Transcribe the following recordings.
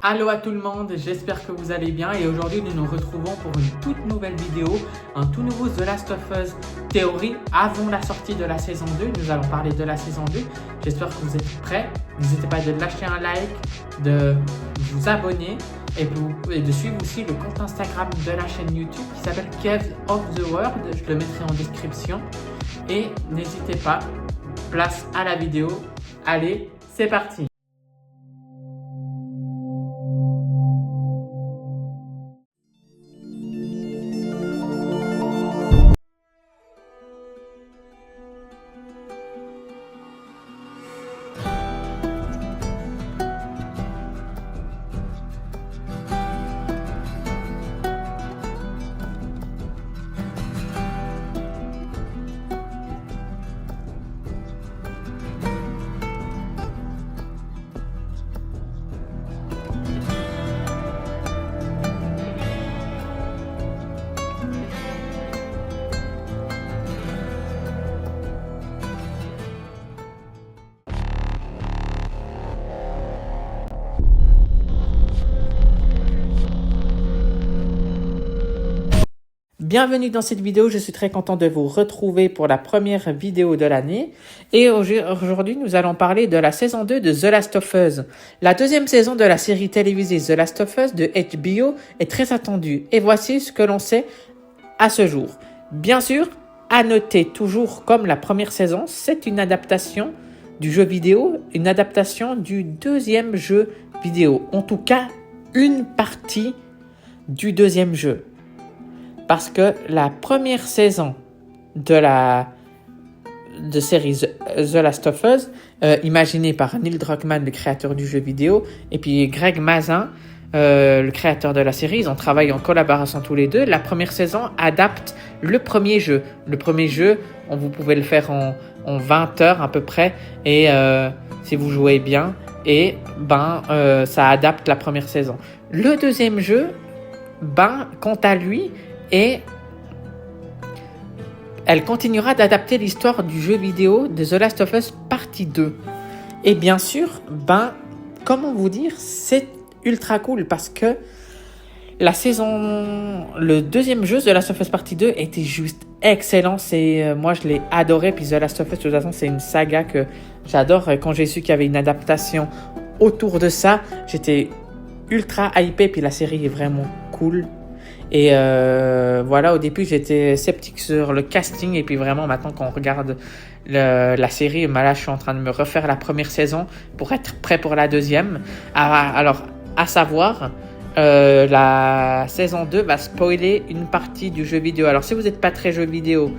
Allô à tout le monde, j'espère que vous allez bien et aujourd'hui nous nous retrouvons pour une toute nouvelle vidéo, un tout nouveau The Last of Us théorie avant la sortie de la saison 2. Nous allons parler de la saison 2, j'espère que vous êtes prêts. N'hésitez pas de lâcher un like, de vous abonner et de suivre aussi le compte Instagram de la chaîne YouTube qui s'appelle Caves of the World, je le mettrai en description. Et n'hésitez pas, place à la vidéo, allez, c'est parti. Bienvenue dans cette vidéo, je suis très content de vous retrouver pour la première vidéo de l'année. Et aujourd'hui, nous allons parler de la saison 2 de The Last of Us. La deuxième saison de la série télévisée The Last of Us de HBO est très attendue. Et voici ce que l'on sait à ce jour. Bien sûr, à noter toujours comme la première saison, c'est une adaptation du jeu vidéo, une adaptation du deuxième jeu vidéo. En tout cas, une partie du deuxième jeu. Parce que la première saison de série The Last of Us, imaginée par Neil Druckmann, le créateur du jeu vidéo, et puis Greg Mazin, le créateur de la série, ils ont travaillé en collaboration tous les deux. La première saison adapte le premier jeu. Le premier jeu, vous pouvez le faire en 20 heures à peu près, et si vous jouez bien, et ça adapte la première saison. Le deuxième jeu, quant à lui, et elle continuera d'adapter l'histoire du jeu vidéo de The Last of Us partie 2. Et bien sûr, comment vous dire, c'est ultra cool parce que le deuxième jeu, The Last of Us partie 2, était juste excellent. Moi, je l'ai adoré. Puis The Last of Us, de toute façon, c'est une saga que j'adore. Quand j'ai su qu'il y avait une adaptation autour de ça, j'étais ultra hypé. Puis la série est vraiment cool. Et voilà, au début, j'étais sceptique sur le casting. Et puis vraiment, maintenant qu'on regarde la série, là, je suis en train de me refaire la première saison pour être prêt pour la deuxième. Alors, à savoir, la saison 2 va spoiler une partie du jeu vidéo. Alors, si vous n'êtes pas très jeu vidéo,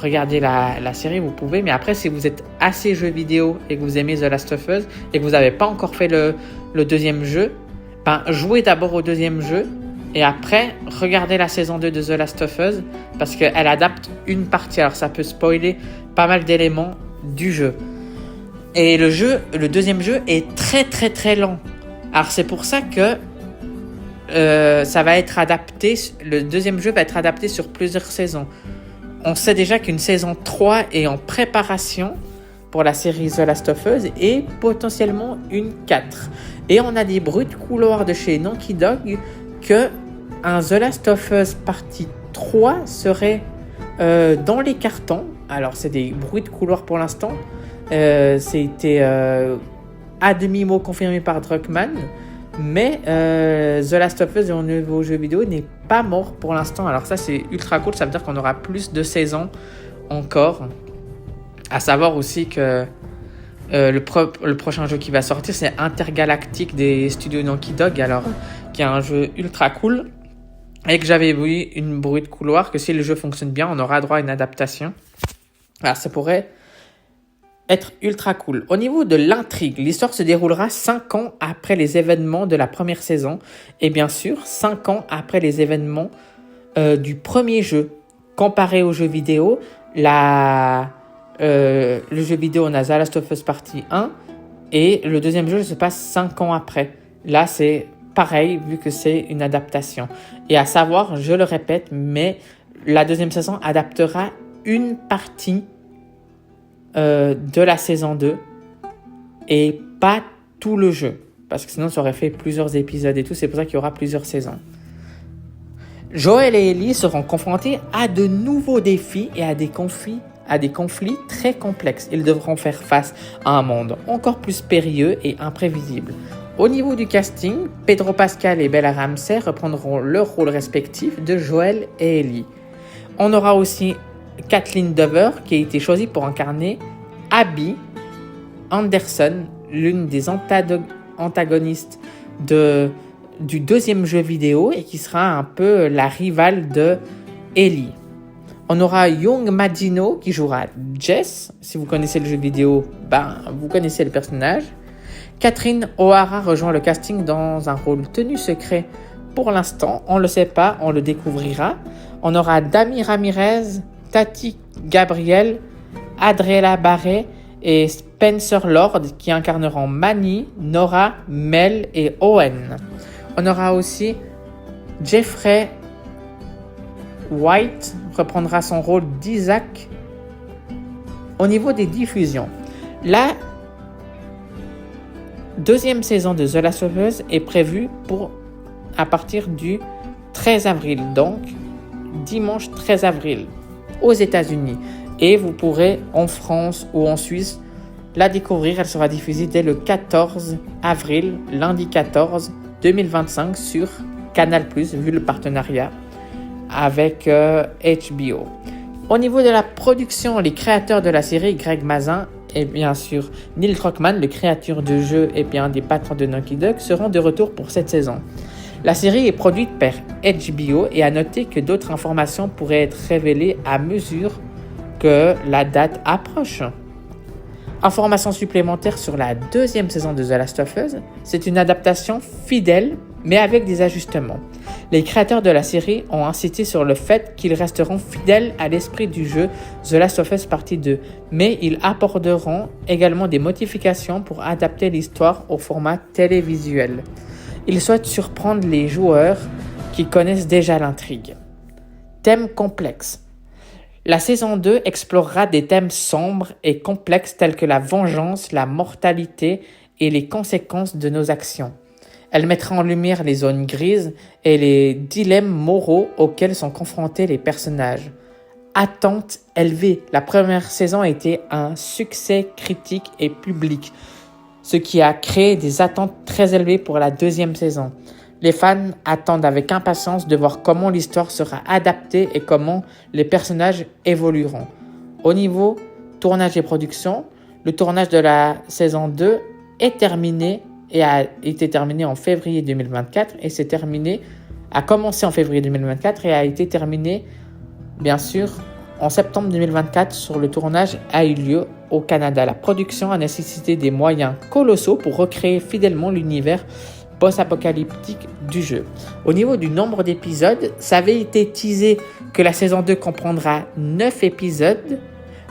regardez la série, vous pouvez. Mais après, si vous êtes assez jeu vidéo et que vous aimez The Last of Us et que vous n'avez pas encore fait le deuxième jeu, jouez d'abord au deuxième jeu. Et après, regardez la saison 2 de The Last of Us parce qu'elle adapte une partie. Alors, ça peut spoiler pas mal d'éléments du jeu. Et le deuxième jeu est très très très lent. Alors, c'est pour ça que ça va être adapté. Le deuxième jeu va être adapté sur plusieurs saisons. On sait déjà qu'une saison 3 est en préparation pour la série The Last of Us et potentiellement une 4. Et on a des bruits de couloir de chez Naughty Dog que un The Last of Us partie 3 serait dans les cartons. Alors, c'est des bruits de couloir pour l'instant. C'était à demi-mot confirmé par Druckmann. Mais The Last of Us, au nouveau jeu vidéo, n'est pas mort pour l'instant. Alors ça, c'est ultra cool. Ça veut dire qu'on aura plus de saisons encore. À savoir aussi que le prochain jeu qui va sortir, c'est Intergalactic des studios Naughty Dog, alors qui est un jeu ultra cool et que j'avais vu une bruit de couloir que si le jeu fonctionne bien, on aura droit à une adaptation. Alors ça pourrait être ultra cool. Au niveau de l'intrigue, l'histoire se déroulera 5 ans après les événements de la première saison et bien sûr 5 ans après les événements du premier jeu. Comparé au jeu vidéo, le jeu vidéo, on a The Last of Us partie 1 et le deuxième jeu se passe 5 ans après. Là, c'est pareil vu que c'est une adaptation. Et à savoir, je le répète, mais la deuxième saison adaptera une partie de la saison 2 et pas tout le jeu. Parce que sinon, ça aurait fait plusieurs épisodes et tout. C'est pour ça qu'il y aura plusieurs saisons. Joel et Ellie seront confrontés à de nouveaux défis et à des conflits très complexes. Ils devront faire face à un monde encore plus périlleux et imprévisible. Au niveau du casting, Pedro Pascal et Bella Ramsey reprendront leurs rôles respectifs de Joel et Ellie. On aura aussi Kathleen Dover qui a été choisie pour incarner Abby Anderson, l'une des antagonistes du deuxième jeu vidéo et qui sera un peu la rivale de Ellie. On aura Young Magino qui jouera Jess. Si vous connaissez le jeu vidéo, vous connaissez le personnage. Catherine O'Hara rejoint le casting dans un rôle tenu secret pour l'instant. On ne le sait pas, on le découvrira. On aura Dami Ramirez, Tati Gabriel, Adriela Barret et Spencer Lord qui incarneront Manny, Nora, Mel et Owen. On aura aussi Jeffrey White reprendra son rôle d'Isaac. Au niveau des diffusions, la deuxième saison de The Last of Us est prévue à partir du 13 avril, donc dimanche 13 avril aux États-Unis. Et vous pourrez en France ou en Suisse la découvrir. Elle sera diffusée dès le 14 avril, lundi 14 2025 sur Canal+, vu le partenariat avec HBO. Au niveau de la production, les créateurs de la série, Greg Mazin et bien sûr Neil Druckmann, le créateur de jeu et bien des patrons de Naughty Dog, seront de retour pour cette saison. La série est produite par HBO et à noter que d'autres informations pourraient être révélées à mesure que la date approche. Information supplémentaire sur la deuxième saison de The Last of Us, c'est une adaptation fidèle mais avec des ajustements. Les créateurs de la série ont insisté sur le fait qu'ils resteront fidèles à l'esprit du jeu The Last of Us Partie 2, mais ils apporteront également des modifications pour adapter l'histoire au format télévisuel. Ils souhaitent surprendre les joueurs qui connaissent déjà l'intrigue. Thème complexe. La saison 2 explorera des thèmes sombres et complexes tels que la vengeance, la mortalité et les conséquences de nos actions. Elle mettra en lumière les zones grises et les dilemmes moraux auxquels sont confrontés les personnages. Attentes élevées. La première saison a été un succès critique et public, ce qui a créé des attentes très élevées pour la deuxième saison. Les fans attendent avec impatience de voir comment l'histoire sera adaptée et comment les personnages évolueront. Au niveau tournage et production, le tournage de la saison 2 est terminé et a été terminé en février 2024 et a commencé en février 2024 et a été terminé bien sûr en septembre 2024 sur le tournage a eu lieu au Canada. La production a nécessité des moyens colossaux pour recréer fidèlement l'univers post-apocalyptique du jeu. Au niveau du nombre d'épisodes, ça avait été teasé que la saison 2 comprendra 9 épisodes,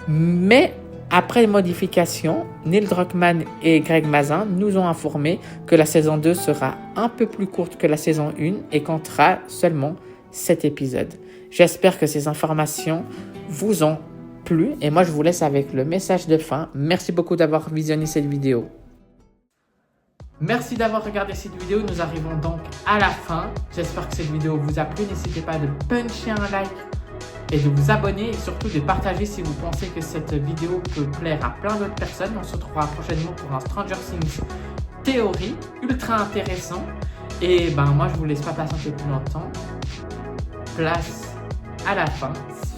mais après modification, Neil Druckmann et Greg Mazin nous ont informé que la saison 2 sera un peu plus courte que la saison 1 et comptera seulement 7 épisodes. J'espère que ces informations vous ont plu et moi je vous laisse avec le message de fin. Merci beaucoup d'avoir visionné cette vidéo. Merci d'avoir regardé cette vidéo, nous arrivons donc à la fin. J'espère que cette vidéo vous a plu, n'hésitez pas de puncher un like et de vous abonner et surtout de partager si vous pensez que cette vidéo peut plaire à plein d'autres personnes. On se retrouvera prochainement pour un Stranger Things théorie ultra intéressant. Et moi je vous laisse pas patienter plus longtemps. Place à la fin.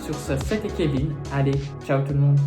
Sur ce, c'était Kevin. Allez, ciao tout le monde.